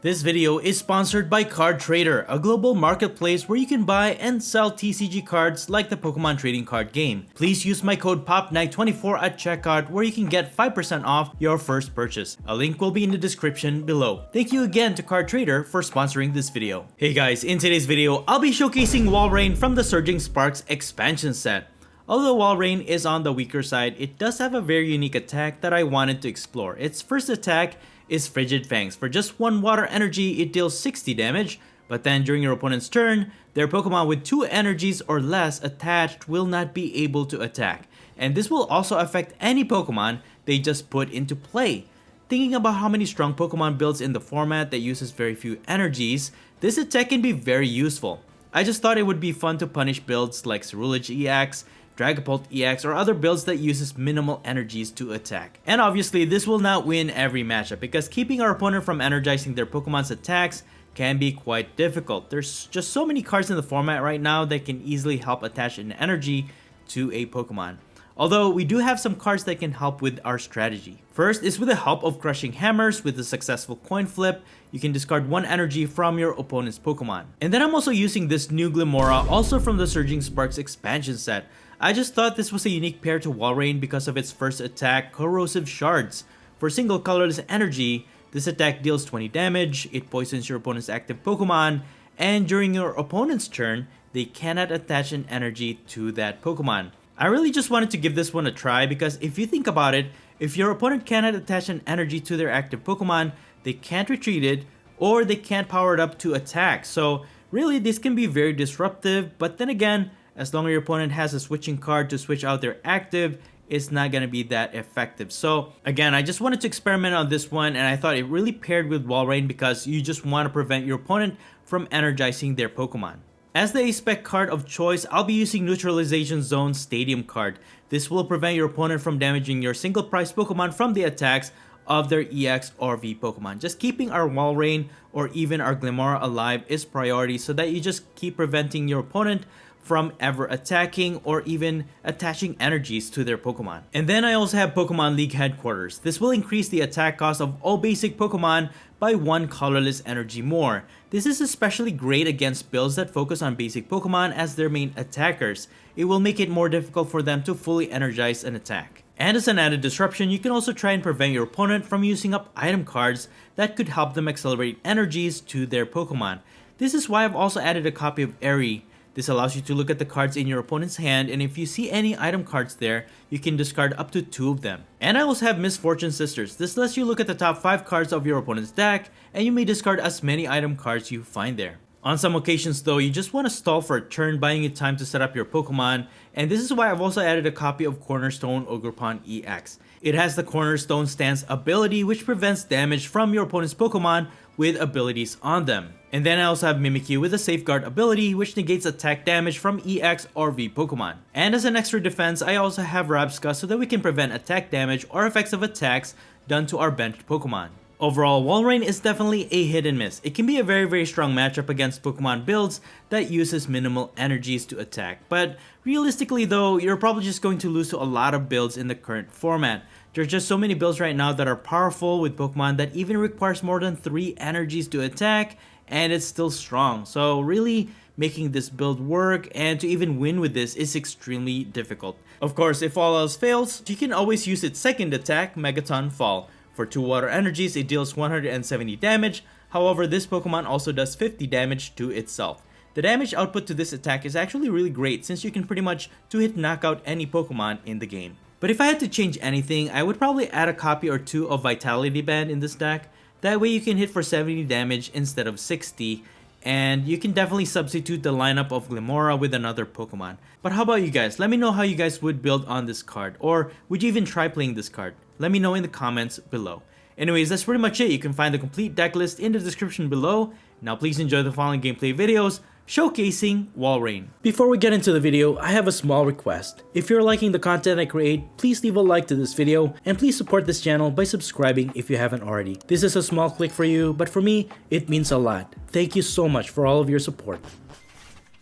This video is sponsored by Card Trader, a global marketplace where you can buy and sell TCG cards like the Pokemon trading card game. Please use my code POPNIGHT24 at checkout where you can get 5% off your first purchase. A link will be in the description below. Thank you again to Card Trader for sponsoring this video. Hey guys, in today's video, I'll be showcasing WALREIN from the Surging Sparks expansion set. Although WALREIN is on the weaker side, it does have a very unique attack that I wanted to explore. Its first attack is Frigid Fangs. For just 1 water energy, it deals 60 damage, but then during your opponent's turn, their Pokemon with 2 energies or less attached will not be able to attack. And this will also affect any Pokemon they just put into play. Thinking about how many strong Pokemon builds in the format that uses very few energies, this attack can be very useful. I just thought it would be fun to punish builds like Cerulege EX, Dragapult EX, or other builds that uses minimal energies to attack. And obviously this will not win every matchup because keeping our opponent from energizing their Pokemon's attacks can be quite difficult. There's just so many cards in the format right now that can easily help attach an energy to a Pokemon. Although we do have some cards that can help with our strategy. First is with the help of Crushing Hammers. With a successful coin flip, you can discard 1 energy from your opponent's Pokemon. And then I'm also using this new GLIMMORA, also from the Surging Sparks expansion set. I just thought this was a unique pair to WALREIN because of its first attack, Corrosive Shards. For single colorless energy, this attack deals 20 damage, it poisons your opponent's active Pokemon, and during your opponent's turn, they cannot attach an energy to that Pokemon. I really just wanted to give this one a try because if you think about it, if your opponent cannot attach an energy to their active Pokemon, they can't retreat it, or they can't power it up to attack. So really this can be very disruptive, but then again, as long as your opponent has a switching card to switch out their active, it's not going to be that effective. So again, I just wanted to experiment on this one, and I thought it really paired with WALREIN because you just want to prevent your opponent from energizing their Pokemon. As the A-Spec card of choice, I'll be using Neutralization Zone Stadium card. This will prevent your opponent from damaging your single prize Pokemon from the attacks of their EX or V Pokemon. Just keeping our WALREIN or even our GLIMMORA alive is priority so that you just keep preventing your opponent from ever attacking or even attaching energies to their Pokemon. And then I also have Pokemon League Headquarters. This will increase the attack cost of all basic Pokemon by 1 colorless energy more. This is especially great against builds that focus on basic Pokemon as their main attackers. It will make it more difficult for them to fully energize an attack. And as an added disruption, you can also try and prevent your opponent from using up item cards that could help them accelerate energies to their Pokemon. This is why I've also added a copy of Airy. This allows you to look at the cards in your opponent's hand, and if you see any item cards there, you can discard up to 2 of them. And I also have Misfortune Sisters. This lets you look at the top 5 cards of your opponent's deck, and you may discard as many item cards you find there. On some occasions though, you just want to stall for a turn, buying you time to set up your Pokemon, and this is why I've also added a copy of Cornerstone Ogerpon EX. It has the Cornerstone Stance ability, which prevents damage from your opponent's Pokemon with abilities on them. And then I also have Mimikyu with a Safeguard ability, which negates attack damage from EX or V Pokemon. And as an extra defense, I also have Rabsca so that we can prevent attack damage or effects of attacks done to our benched Pokemon. Overall, WALREIN is definitely a hit and miss. It can be a very strong matchup against Pokemon builds that uses minimal energies to attack. But realistically though, you're probably just going to lose to a lot of builds in the current format. There's just so many builds right now that are powerful with Pokemon that even requires more than 3 energies to attack, and it's still strong. So really making this build work and to even win with this is extremely difficult. Of course, if all else fails, you can always use its second attack, Megaton Fall. For 2 water energies, it deals 170 damage. However, this Pokemon also does 50 damage to itself. The damage output to this attack is actually really great since you can pretty much 2-hit knockout any Pokemon in the game. But if I had to change anything, I would probably add a copy or 2 of Vitality Band in this deck. That way you can hit for 70 damage instead of 60, and you can definitely substitute the lineup of GLIMMORA with another Pokemon. But how about you guys? Let me know how you guys would build on this card, or would you even try playing this card? Let me know in the comments below. Anyways, that's pretty much it. You can find the complete deck list in the description below. Now please enjoy the following gameplay videos showcasing WALREIN. Before we get into the video, I have a small request. If you're liking the content I create, please leave a like to this video, and please support this channel by subscribing if you haven't already. This is a small click for you, but for me, it means a lot. Thank you so much for all of your support.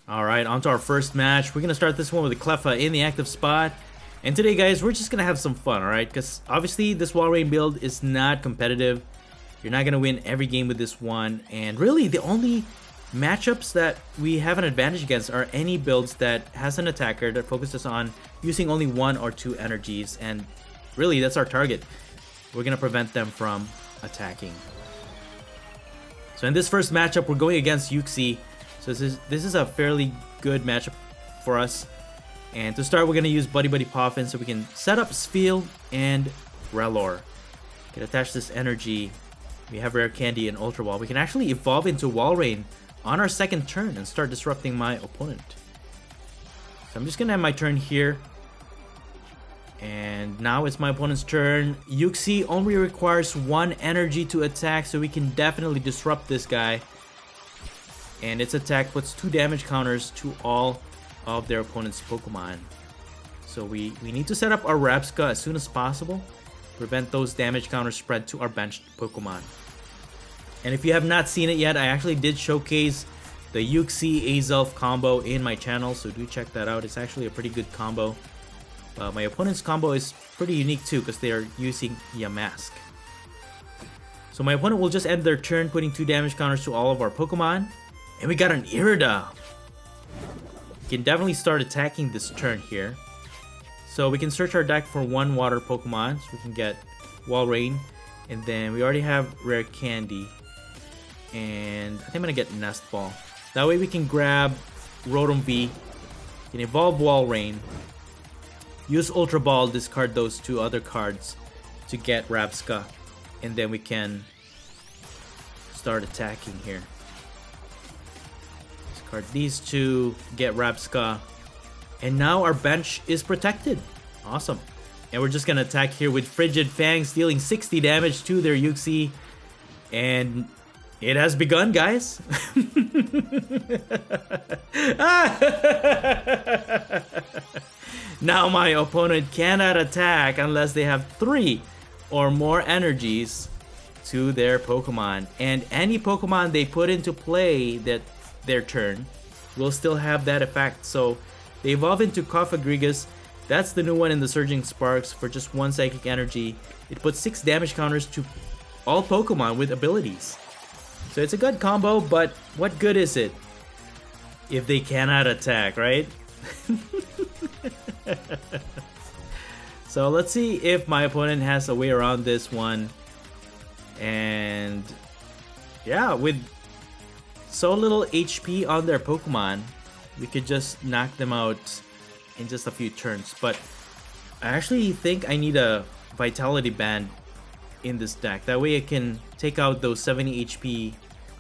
Alright, on to our first match. We're gonna start this one with a Cleffa in the active spot. And today guys, we're just gonna have some fun, alright? Because obviously this WALREIN build is not competitive. You're not gonna win every game with this one, and really the only matchups that we have an advantage against are any builds that has an attacker that focuses on using only 1 or 2 energies, and really that's our target. We're gonna prevent them from attacking. So in this first matchup, we're going against Uxie. So this is a fairly good matchup for us. And to start, we're gonna use Buddy Buddy Poffin so we can set up Spheal and Rellor. Can attach this energy. We have Rare Candy and Ultra Ball. We can actually evolve into Walrein on our second turn and start disrupting my opponent. So I'm just gonna have my turn here. And now it's my opponent's turn. Uxie only requires 1 energy to attack, so we can definitely disrupt this guy. And its attack puts 2 damage counters to all of their opponent's Pokemon. So we need to set up our Rabsca as soon as possible. Prevent those damage counters spread to our benched Pokemon. And if you have not seen it yet, I actually did showcase the Uxie Azelf combo in my channel, so do check that out. It's actually a pretty good combo. My opponent's combo is pretty unique too because they are using Yamask. So my opponent will just end their turn putting 2 damage counters to all of our Pokemon. And we got an Irida. We can definitely start attacking this turn here. So we can search our deck for 1 water Pokemon. So we can get Walrein. And then we already have Rare Candy. And I think I'm going to get Nest Ball. That way we can grab Rotom V. Can evolve Walrein. Use Ultra Ball, discard those 2 other cards to get Rabsca. And then we can start attacking here. Discard these 2, get Rabsca. And now our bench is protected. Awesome. And we're just going to attack here with Frigid Fangs, dealing 60 damage to their Uxie. And it has begun, guys. Now my opponent cannot attack unless they have 3 or more energies to their Pokemon. And any Pokemon they put into play that their turn will still have that effect. So they evolve into Cofagrigus. That's the new one in the Surging Sparks. For just 1 psychic energy, it puts 6 damage counters to all Pokemon with abilities. So it's a good combo, but what good is it if they cannot attack, right? So let's see if my opponent has a way around this one. And yeah, with so little HP on their Pokemon, we could just knock them out in just a few turns. But I actually think I need a Vitality Band in this deck. That way I can take out those 70 HP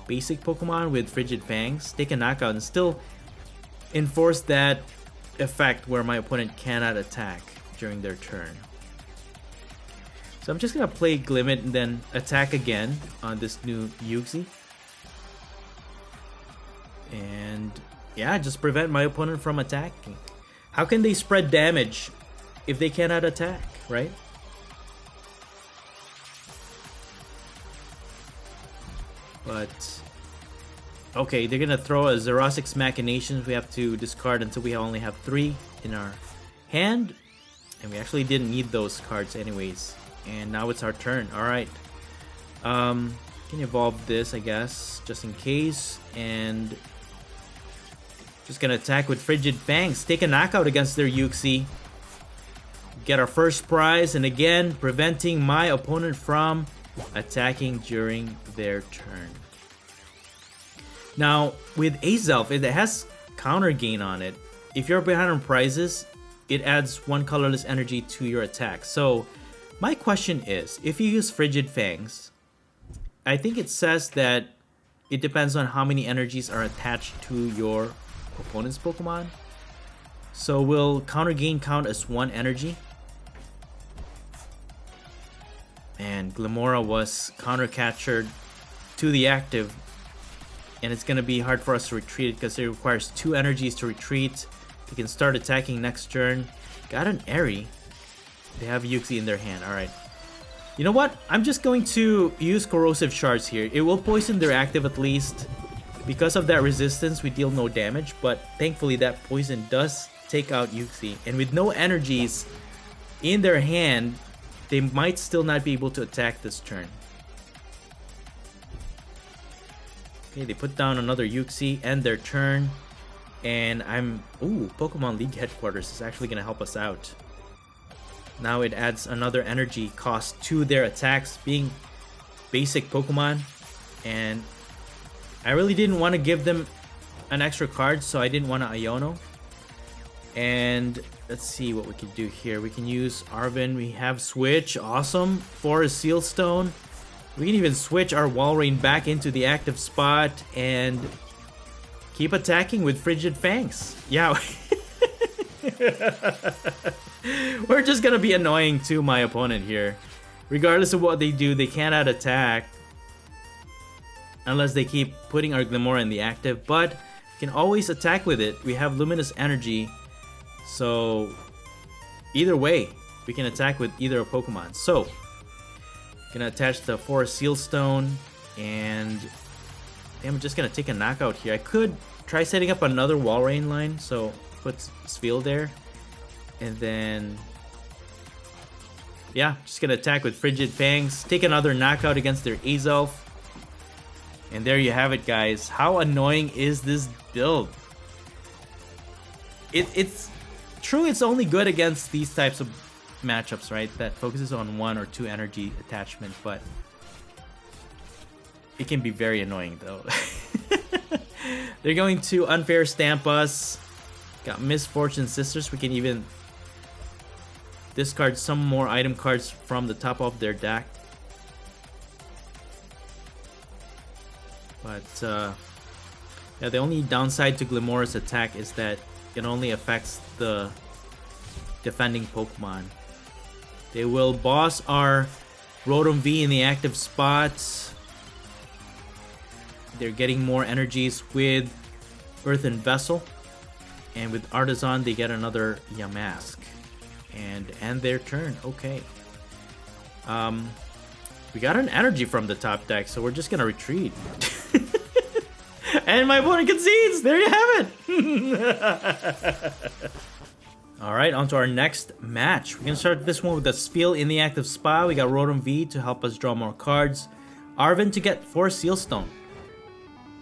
basic Pokemon with Frigid Fangs, take a knockout, and still enforce that effect where my opponent cannot attack during their turn. So I'm just gonna play Glimmet and then attack again on this new Uxie. And yeah, just prevent my opponent from attacking. How can they spread damage if they cannot attack, right? But okay, they're gonna throw a Xerosic's Machinations. We have to discard until we only have 3 in our hand. And we actually didn't need those cards anyways. And now it's our turn. Alright. Can evolve this, I guess, just in case. And just gonna attack with Frigid Fangs. Take a knockout against their Uxie. Get our first prize. And again, preventing my opponent from attacking during their turn. Now, with Azelf, it has counter gain on it. If you're behind on prizes, it adds 1 colorless energy to your attack. So, my question is, if you use Frigid Fangs, I think it says that it depends on how many energies are attached to your opponent's Pokemon. So, will counter gain count as 1 energy? And Glimmora was counter captured to the active. And it's going to be hard for us to retreat because it requires 2 energies to retreat. We can start attacking next turn. Got an Airy. They have Uxie in their hand. Alright. You know what? I'm just going to use Corrosive Shards here. It will poison their active at least. Because of that resistance, we deal no damage. But thankfully, that poison does take out Uxie. And with no energies in their hand, they might still not be able to attack this turn. Okay, they put down another Uxie, end their turn. And ooh, Pokemon League Headquarters is actually going to help us out. Now it adds another energy cost to their attacks, being basic Pokemon. And I really didn't want to give them an extra card, so I didn't want to Iono. And let's see what we can do here. We can use Arven. We have Switch. Awesome. Forest Seal Stone. We can even switch our Walrein back into the active spot and keep attacking with Frigid Fangs. Yeah. We're just gonna be annoying to my opponent here. Regardless of what they do, they cannot attack unless they keep putting our Glimmora in the active, but we can always attack with it. We have Luminous Energy, so either way, we can attack with either a Pokemon. So, gonna attach the Forest Seal Stone, and I'm just gonna take a knockout here. I could try setting up another Walrein line, so put Spheal there, and then yeah, just gonna attack with Frigid Fangs, take another knockout against their Azelf, and there you have it, guys. How annoying is this build? It's true, it's only good against these types of matchups, right, that focuses on 1 or 2 energy attachment, but it can be very annoying though. They're going to Unfair Stamp us. Got Misfortune Sisters. We can even discard some more item cards from the top of their deck. But yeah, the only downside to Glimmora's attack is that it only affects the defending Pokemon. They will boss our Rotom V in the active spots. They're getting more energies with Earthen Vessel. And with Artisan, they get another Yamask. And end their turn. Okay. We got an energy from the top deck, so we're just gonna retreat. And my opponent concedes! There you have it! Alright, on to our next match. We're gonna start this one with the Spheal in the active spot. We got Rotom V to help us draw more cards. Arven to get 4 Sealstone.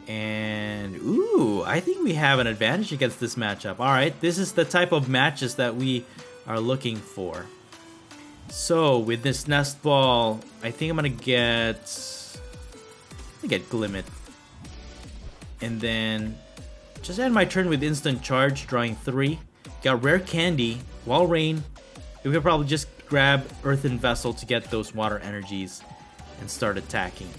And, ooh, I think we have an advantage against this matchup. Alright, this is the type of matches that we are looking for. So, with this Nest Ball, I think I'm gonna get Glimmet. And then, just end my turn with Instant Charge, drawing 3. Got Rare Candy, Walrein. We could probably just grab Earthen Vessel to get those water energies and start attacking.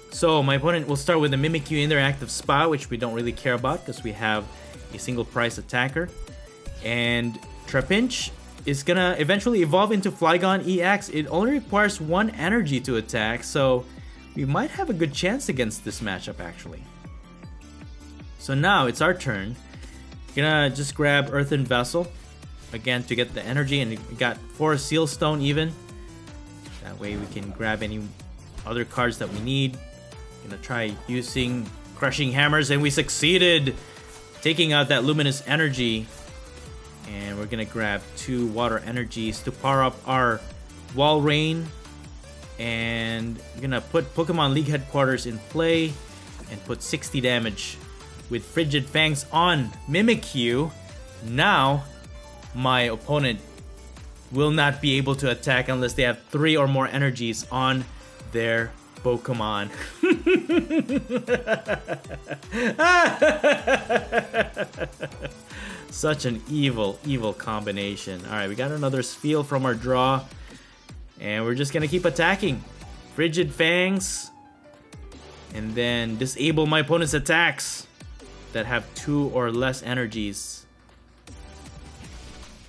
So my opponent will start with a Mimikyu in their active spot, which we don't really care about because we have a single price attacker. And Trapinch is gonna eventually evolve into Flygon EX. It only requires 1 energy to attack, so we might have a good chance against this matchup actually. So now it's our turn. Gonna just grab Earthen Vessel again to get the energy, and we got 4 Sealstone even. That way we can grab any other cards that we need. Gonna try using Crushing Hammers, and we succeeded, taking out that Luminous Energy. And we're gonna grab 2 Water Energies to power up our Walrein. And we're gonna put Pokemon League Headquarters in play and put 60 damage with Frigid Fangs on Mimikyu. Now, my opponent will not be able to attack unless they have 3 or more energies on their Pokemon. Such an evil, evil combination. Alright, we got another Spheal from our draw. And we're just gonna keep attacking. Frigid Fangs. And then disable my opponent's attacks that have 2 or less energies.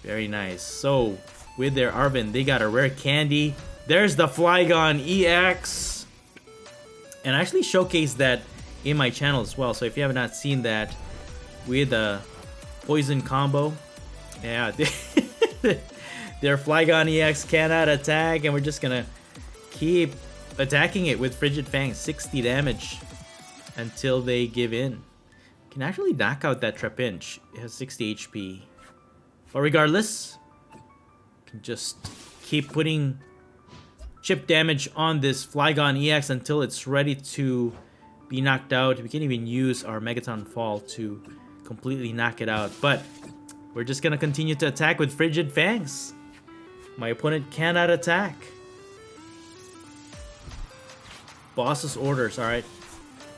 Very nice. So, with their Arven, they got a Rare Candy. There's the Flygon EX. And I actually showcased that in my channel as well. So if you have not seen that with a Poison combo, yeah, their Flygon EX cannot attack, and we're just gonna keep attacking it with Frigid Fangs. 60 damage until they give in. Can actually knock out that Trapinch. It has 60 HP. But regardless, can just keep putting chip damage on this Flygon EX until it's ready to be knocked out. We can even use our Megaton Fall to completely knock it out. But we're just gonna continue to attack with Frigid Fangs. My opponent cannot attack. Boss's orders, alright.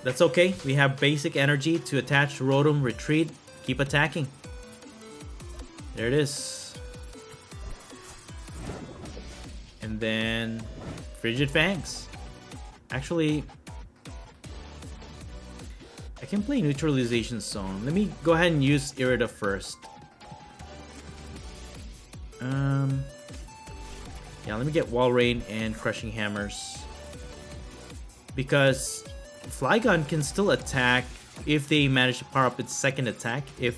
That's okay. We have basic energy to attach to Rotom, retreat, keep attacking. There it is. And then Frigid Fangs. Actually, I can play Neutralization Zone. Let me go ahead and use Irida first. Yeah, let me get Walrein and Crushing Hammers. Because Flygon can still attack if they manage to power up its second attack, if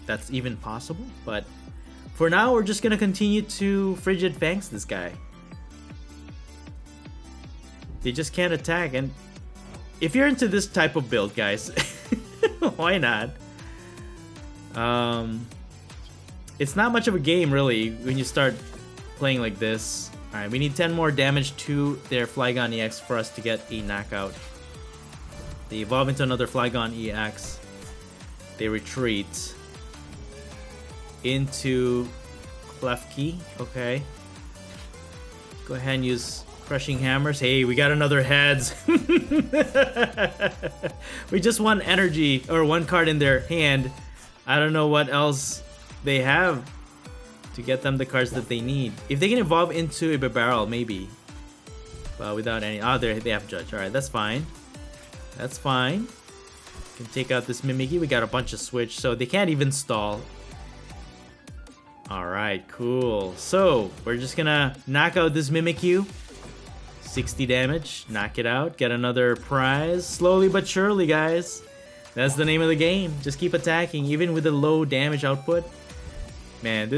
that's even possible. But for now, we're just gonna continue to Frigid Fangs this guy. They just can't attack, and if you're into this type of build, guys, why not? It's not much of a game, really, when you start playing like this. Alright, we need 10 more damage to their Flygon EX for us to get a knockout. They evolve into another Flygon EX. They retreat into Klefki. Okay. Go ahead and use Crushing Hammers. Hey, we got another heads. We just want energy, or one card in their hand. I don't know what else they have to get them the cards that they need. If they can evolve into a barrel, maybe. But without any... Oh, they have Judge. Alright, that's fine. That's fine. Can take out this Mimikyu. We got a bunch of Switch, so they can't even stall. Alright, cool. So, we're just gonna knock out this Mimikyu. 60 damage. Knock it out. Get another prize. Slowly but surely, guys. That's the name of the game. Just keep attacking, even with the low damage output. Man,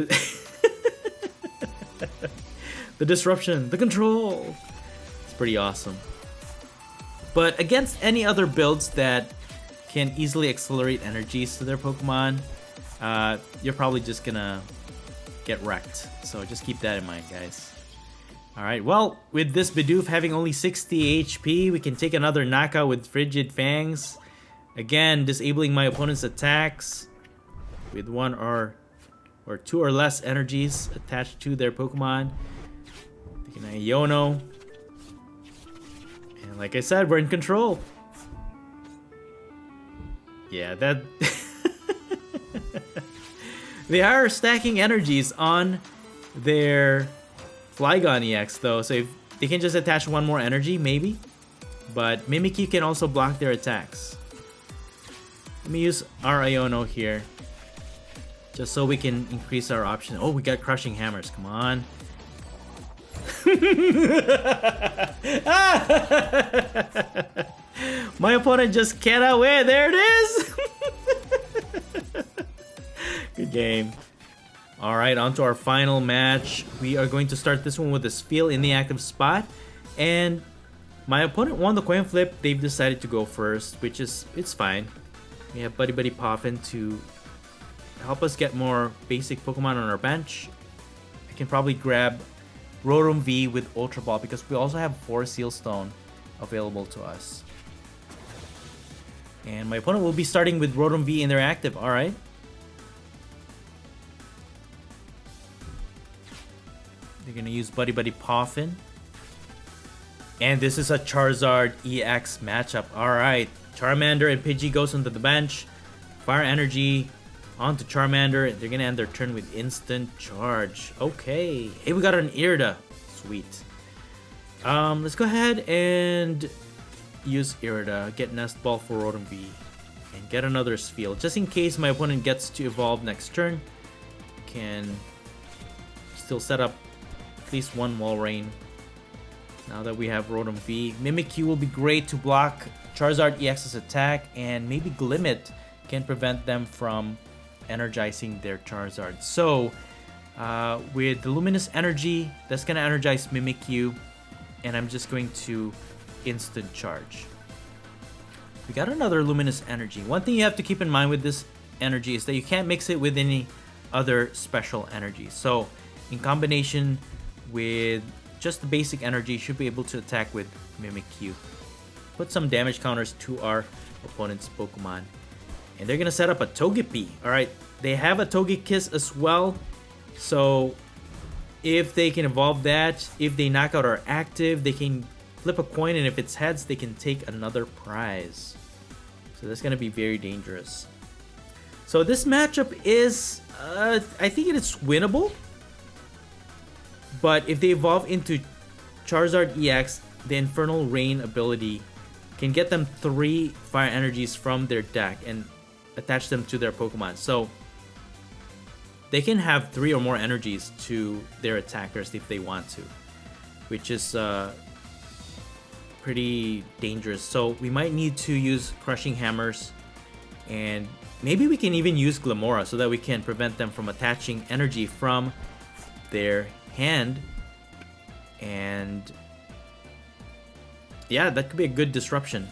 the disruption, the control. It's pretty awesome. But against any other builds that can easily accelerate energies to their Pokemon, you're probably just gonna get wrecked. So just keep that in mind, guys. Alright, well, with this Bidoof having only 60 HP, we can take another knockout with Frigid Fangs. Again, disabling my opponent's attacks with one or two or less energies attached to their Pokemon. Taking a Yono. And like I said, we're in control. Yeah, that... They are stacking energies on their Flygon EX though, so if they can just attach one more energy, maybe. But Mimikyu can also block their attacks. Let me use our Iono here, just so we can increase our option. Oh, we got Crushing Hammers, come on. My opponent just cannot win, there it is! Good game. Alright, on to our final match. We are going to start this one with a Spheal in the active spot. And my opponent won the coin flip. They've decided to go first, which is, it's fine. We have Buddy Buddy Poffin to help us get more basic Pokemon on our bench. I can probably grab Rotom V with Ultra Ball because we also have 4 Seal Stone available to us. And my opponent will be starting with Rotom V in their active, alright. They're gonna use Buddy Buddy Poffin. And this is a Charizard EX matchup, alright. Charmander and Pidgey goes onto the bench. Fire Energy onto Charmander. They're gonna end their turn with Instant Charge. Okay. Hey, we got an Irida. Sweet. Let's go ahead and use Irida. Get Nest Ball for Rotom V. And get another Spheal. Just in case my opponent gets to evolve next turn. Can still set up at least one Walrein. Now that we have Rotom V. Mimikyu will be great to block Charizard EX's attack, and maybe Glimmet can prevent them from energizing their Charizard. So, with the Luminous Energy, that's going to energize Mimikyu, and I'm just going to Instant Charge. We got another Luminous Energy. One thing you have to keep in mind with this energy is that you can't mix it with any other special energy. So, in combination with just the basic energy, you should be able to attack with Mimikyu. put some damage counters to our opponent's Pokemon. And they're gonna set up a Togepi. Alright, they have a Togekiss as well. So if they can evolve that, if they knock out our active, they can flip a coin, and if it's heads, they can take another prize. So that's gonna be very dangerous. So this matchup is, I think it is winnable. But if they evolve into Charizard EX, the Infernal Rain ability can get them 3 fire energies from their deck and attach them to their Pokemon. So they can have 3 or more energies to their attackers if they want to, which is pretty dangerous. So we might need to use Crushing Hammers, and maybe we can even use Glimmora so that we can prevent them from attaching energy from their hand. And yeah, that could be a good disruption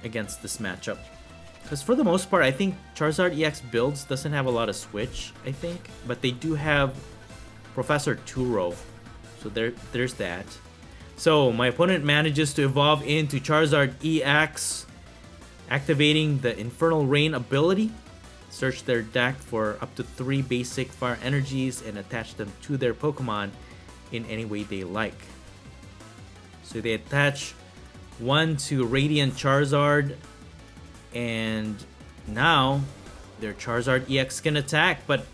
against this matchup. Because for the most part, I think Charizard EX builds doesn't have a lot of switch, I think. But they do have Professor Turo. So there's that. So my opponent manages to evolve into Charizard EX, activating the Infernal Rain ability. Search their deck for up to 3 basic fire energies and attach them to their Pokemon in any way they like. So they attach 1 to Radiant Charizard, and now their Charizard EX can attack. But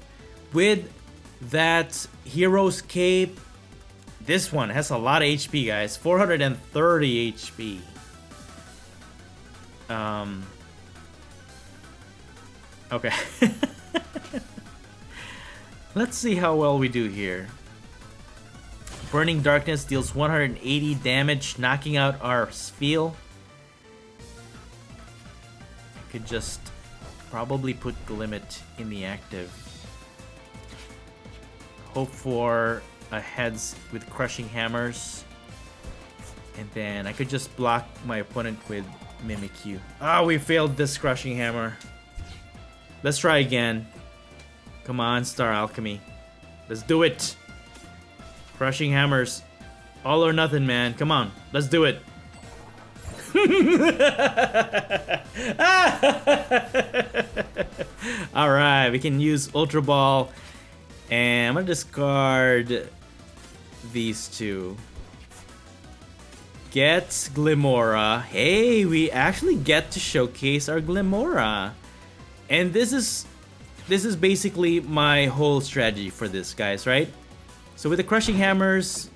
with that Hero's Cape, this one has a lot of HP, guys. 430 HP. Okay. Let's see how well we do here. Burning Darkness deals 180 damage, knocking out our Spheal. I could just probably put Glimmet in the active. Hope for a heads with Crushing Hammers. And then I could just block my opponent with Mimikyu. Ah, we failed this Crushing Hammer. Let's try again. Come on, Star Alchemy. Let's do it. Crushing Hammers. All or nothing, man. Come on. Let's do it. Alright, we can use Ultra Ball. And I'm going to discard these 2. Get Glimmora. Hey, we actually get to showcase our Glimmora. And this is basically my whole strategy for this, guys, right? So with the Crushing Hammers,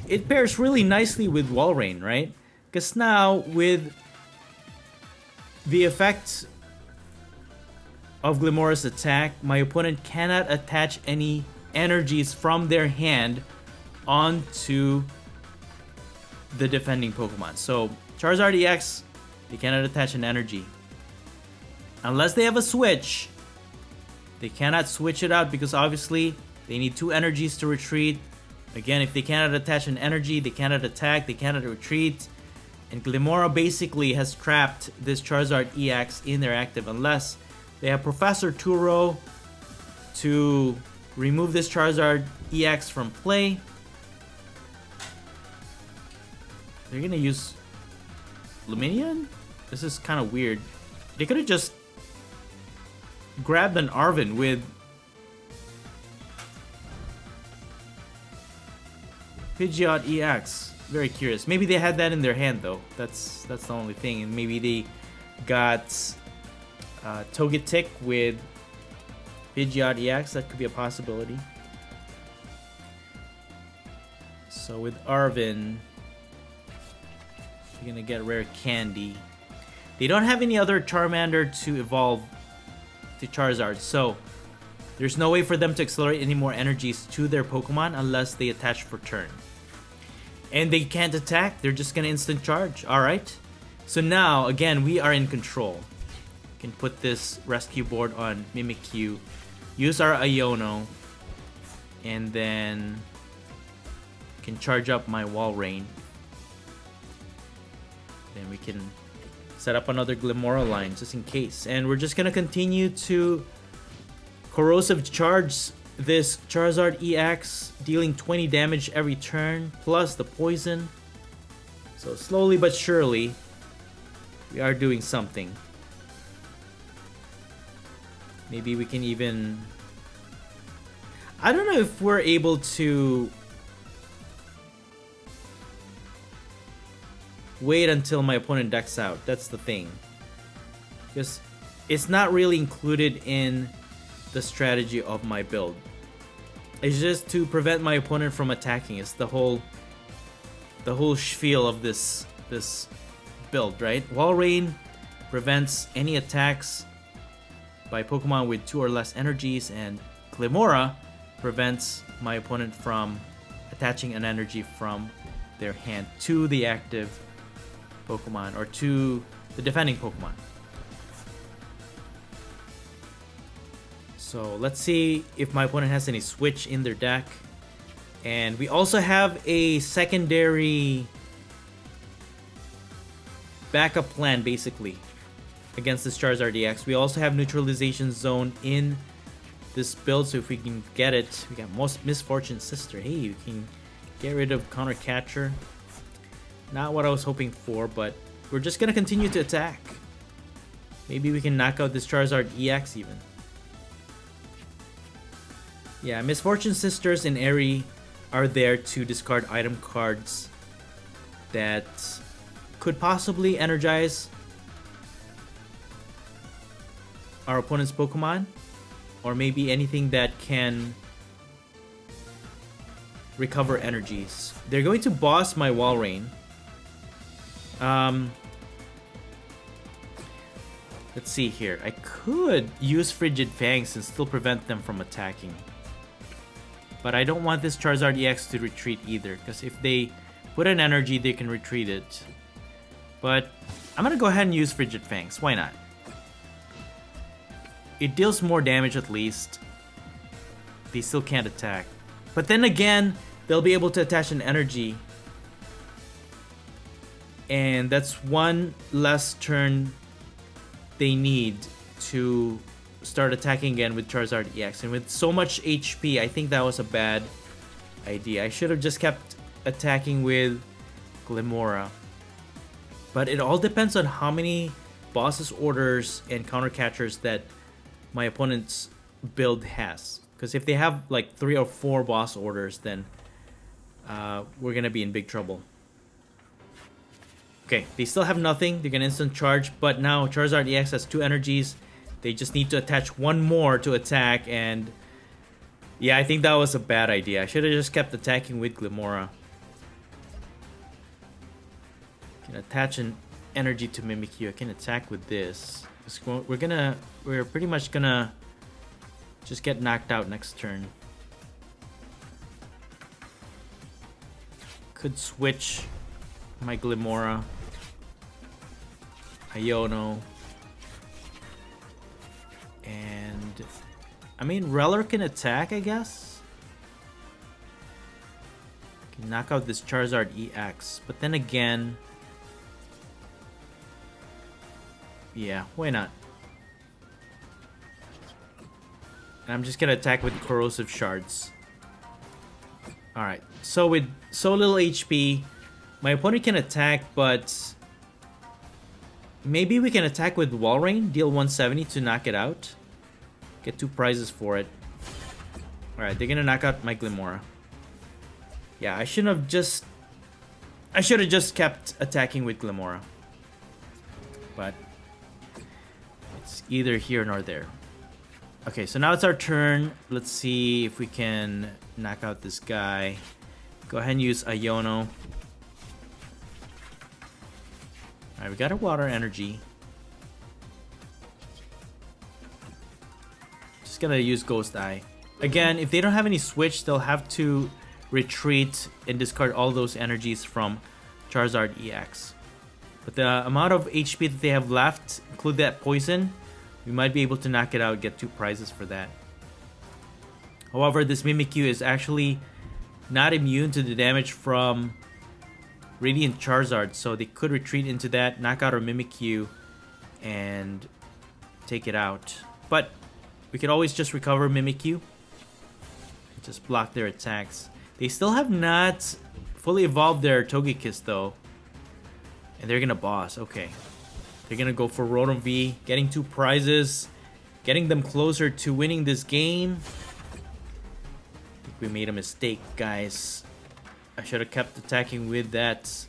it pairs really nicely with Walrein, right? Because now with the effect of Glimmora's attack, my opponent cannot attach any energies from their hand onto the defending Pokemon. So Charizard EX, they cannot attach an energy. Unless they have a switch, they cannot switch it out because obviously they need 2 energies to retreat. Again, if they cannot attach an energy, they cannot attack, they cannot retreat. And Glimmora basically has trapped this Charizard EX in their active unless they have Professor Turo to remove this Charizard EX from play. They're gonna use Luminion? This is kind of weird. They could have just grabbed an Arven with Pidgeot EX. Very curious. Maybe they had that in their hand though. That's the only thing. And maybe they got Togetic with Pidgeot EX. That could be a possibility. So with Arven, you're gonna get Rare Candy. They don't have any other Charmander to evolve to Charizard, so there's no way for them to accelerate any more energies to their Pokemon unless they attach for turn. And they can't attack, they're just gonna instant charge. Alright, so now again we are in control. We can put this rescue board on Mimikyu, use our Iono, and then can charge up my Walrein. Then we can set up another Glimmora line just in case. And we're just gonna continue to Corrosive Charge this Charizard EX, dealing 20 damage every turn, plus the poison. So slowly but surely, we are doing something. Maybe we can even... I don't know if we're able to wait until my opponent decks out. That's the thing. Because it's not really included in the strategy of my build. It's just to prevent my opponent from attacking. It's the whole spiel of this build, right? Walrein prevents any attacks by Pokemon with 2 or less energies, and GLIMMORA prevents my opponent from attaching an energy from their hand to the active Pokemon or to the defending Pokemon. So let's see if my opponent has any switch in their deck. And we also have a secondary backup plan basically against this Charizard EX. We also have neutralization zone in this build, so if we can get it, we got most Misfortune Sister. Hey, you can get rid of Counter Catcher. Not what I was hoping for, but we're just gonna continue to attack. Maybe we can knock out this Charizard EX even. Yeah, Misfortune Sisters and Airy are there to discard item cards that could possibly energize our opponent's Pokemon, or maybe anything that can recover energies. They're going to boss my Walrein. Let's see here. I could use Frigid Fangs and still prevent them from attacking. But I don't want this Charizard EX to retreat either, because if they put an energy, they can retreat it. But I'm gonna go ahead and use Frigid Fangs. Why not? It deals more damage at least. They still can't attack. But then again, they'll be able to attach an energy. And that's one less turn they need to start attacking again with Charizard EX. And with so much HP, I think that was a bad idea. I should have just kept attacking with GLIMMORA. But it all depends on how many boss's orders and counter catchers that my opponent's build has. Because if they have like 3 or 4 boss orders, then we're gonna be in big trouble. Okay, they still have nothing. They're gonna instant charge, but now Charizard EX has 2 energies. They just need to attach 1 more to attack, and yeah, I think that was a bad idea. I should have just kept attacking with GLIMMORA. Can attach an energy to Mimikyu. I can attack with this. We're pretty much gonna just get knocked out next turn. Could switch my GLIMMORA. Iono. And I mean, Reller can attack, I guess. Can knock out this Charizard EX, but then again, yeah, why not? And I'm just gonna attack with Corrosive Shards. Alright, so with so little HP, my opponent can attack, but maybe we can attack with Walrein, deal 170 to knock it out. Get 2 prizes for it. Alright, they're gonna knock out my GLIMMORA. Yeah, I should have just kept attacking with GLIMMORA. But it's either here nor there. Okay, so now it's our turn. Let's see if we can knock out this guy. Go ahead and use Iono. Alright, we got a water energy. Just gonna use Ghost Eye. Again, if they don't have any switch, they'll have to retreat and discard all those energies from Charizard EX. But the amount of HP that they have left, include that poison, we might be able to knock it out, get 2 prizes for that. However, this Mimikyu is actually not immune to the damage from Radiant Charizard, so they could retreat into that, knock out our Mimikyu, and take it out. But we could always just recover Mimikyu, just block their attacks. They still have not fully evolved their Togekiss though. And they're gonna boss. Okay. They're gonna go for Rotom V, getting 2 prizes, getting them closer to winning this game. I think we made a mistake, guys. I should have kept attacking with that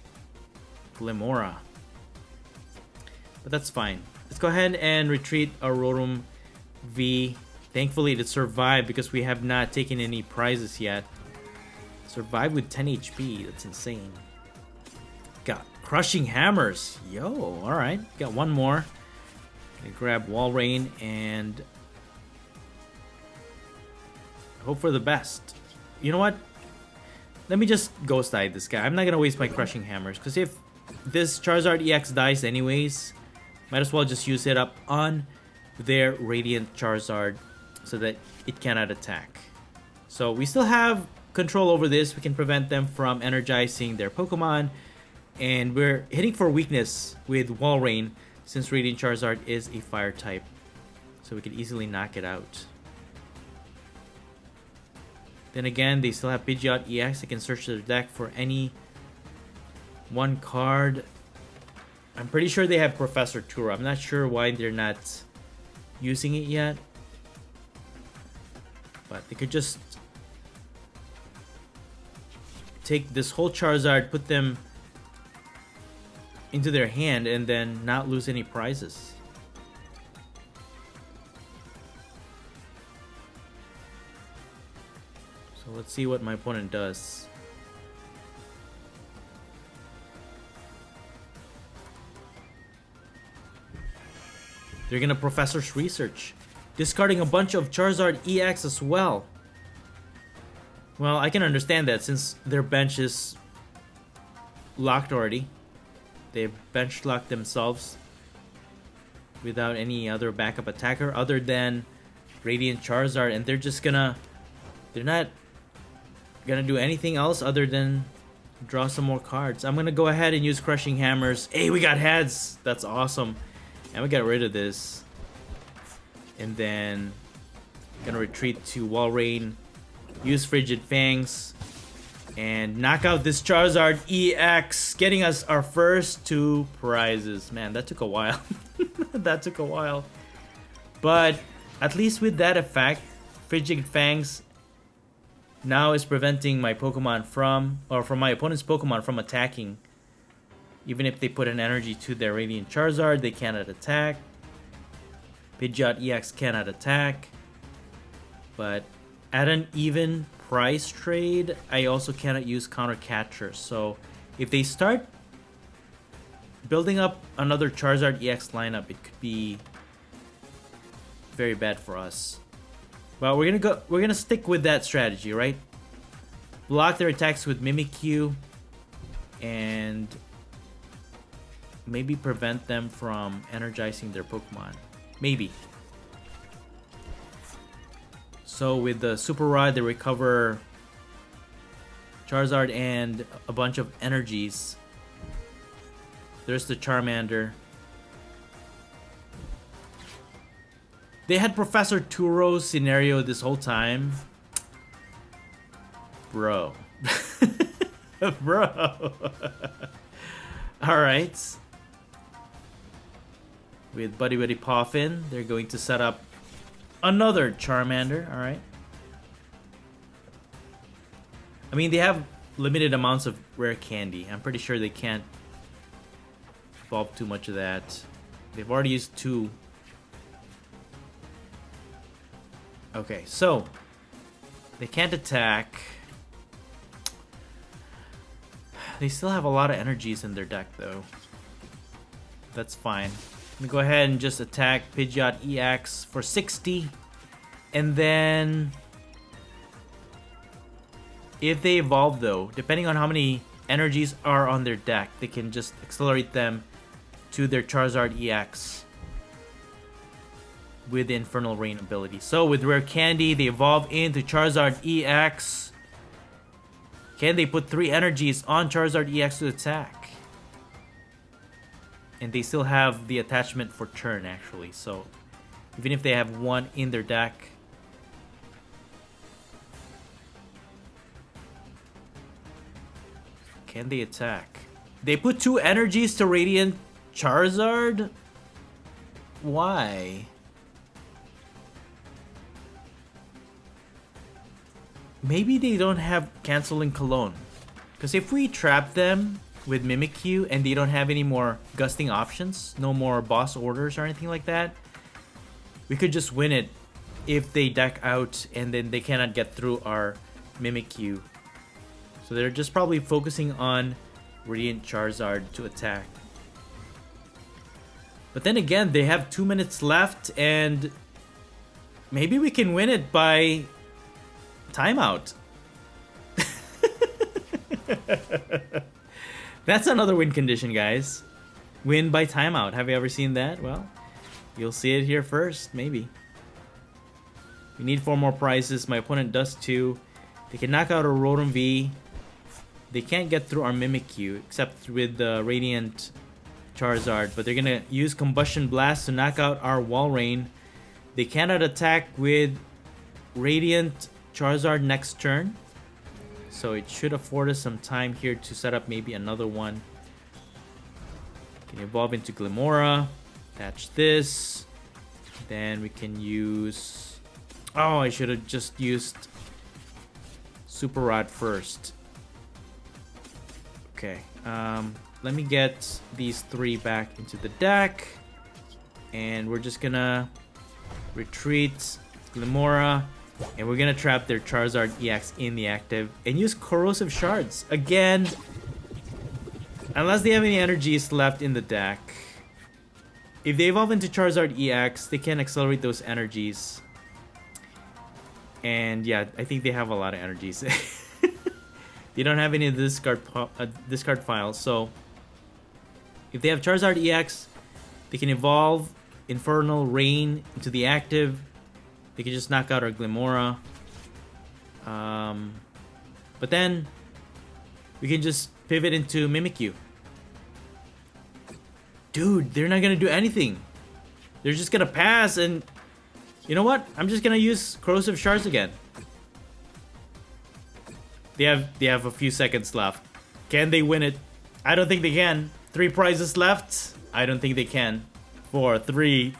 Glimmora. But that's fine. Let's go ahead and retreat our Rotom V. Thankfully it survived because we have not taken any prizes yet. Survived with 10 HP. That's insane. Got Crushing Hammers. Yo, alright. Got one more. Gonna grab Walrein and hope for the best. You know what? Let me just Ghost Eye this guy. I'm not gonna waste my Crushing Hammers, because if this Charizard EX dies anyways, might as well just use it up on their Radiant Charizard so that it cannot attack. So we still have control over this. We can prevent them from energizing their Pokemon. And we're hitting for weakness with Walrein, since Radiant Charizard is a fire type. So we can easily knock it out. Then again, they still have Pidgeot EX. They can search their deck for any one card. I'm pretty sure they have Professor Tura. I'm not sure why they're not using it yet. But they could just take this whole Charizard, put them into their hand, and then not lose any prizes. So let's see what my opponent does. They're gonna Professor's Research, discarding a bunch of Charizard EX as well. Well, I can understand that since their bench is locked already. They've bench locked themselves without any other backup attacker other than Radiant Charizard, and they're not gonna do anything else other than draw some more cards. I'm gonna go ahead and use Crushing Hammers. Hey, we got heads! That's awesome. And we got rid of this. And then gonna retreat to Walrein, use Frigid Fangs, and knock out this Charizard EX, getting us our first 2 prizes. Man, that took a while. That took a while. But at least with that effect, Frigid Fangs now is preventing my Pokemon from my opponent's Pokemon from attacking. Even if they put an energy to their Radiant Charizard, they cannot attack. Pidgeot EX cannot attack. But at an even price trade, I also cannot use Counter Catcher. So if they start building up another Charizard EX lineup, it could be very bad for us. But we're gonna stick with that strategy, right? Block their attacks with Mimikyu and maybe prevent them from energizing their Pokemon. Maybe. So with the Super Rod, they recover Charizard and a bunch of energies. There's the Charmander. They had Professor Turo's scenario this whole time. Bro. Bro. Alright. With Buddy Buddy Poffin, they're going to set up another Charmander. Alright. I mean, they have limited amounts of rare candy. I'm pretty sure they can't evolve too much of that. They've already used 2. Okay, so they can't attack. They still have a lot of energies in their deck, though. That's fine. Let me go ahead and just attack Pidgeot EX for 60. And then if they evolve, though, depending on how many energies are on their deck, they can just accelerate them to their Charizard EX with the Infernal Rain ability. So with Rare Candy, they evolve into Charizard EX. Can they put 3 energies on Charizard EX to attack? And they still have the attachment for turn, actually. So even if they have 1 in their deck, can they attack? They put 2 energies to Radiant Charizard? Why? Maybe they don't have Cancel and Cologne. Because if we trap them with Mimikyu and they don't have any more gusting options, no more boss orders or anything like that, we could just win it if they deck out and then they cannot get through our Mimikyu. So they're just probably focusing on Radiant Charizard to attack. But then again, they have 2 minutes left and maybe we can win it by timeout. That's another win condition, guys. Win by timeout. Have you ever seen that? Well, you'll see it here first, maybe. We need 4 more prizes. My opponent does too. They can knock out a Rotom V. They can't get through our Mimikyu, except with the Radiant Charizard. But they're gonna use Combustion Blast to knock out our Walrein. They cannot attack with Radiant Charizard next turn. So it should afford us some time here to set up maybe another one. Can evolve into Glimmora. Attach this. Then we can use... Oh, I should have just used Super Rod first. Okay. Let me get these 3 back into the deck. And we're just gonna retreat Glimmora. And we're gonna trap their Charizard EX in the active and use Corrosive Shards again. Unless they have any energies left in the deck. If they evolve into Charizard EX, they can accelerate those energies. And yeah, I think they have a lot of energies. They don't have any of the discard files, so if they have Charizard EX, they can evolve Infernal Rain into the active. They can just knock out our Glimmora. But then we can just pivot into Mimikyu. Dude, they're not gonna do anything. They're just gonna pass, and you know what? I'm just gonna use Corrosive Shards again. They have a few seconds left. Can they win it? I don't think they can. 3 prizes left. I don't think they can. 4, 3.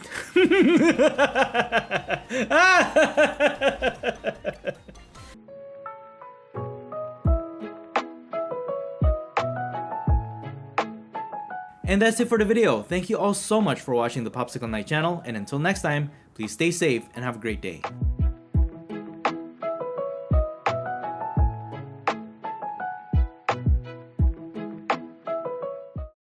And that's it for the video. Thank you all so much for watching the Popsicleknight channel, and until next time, please stay safe and have a great day.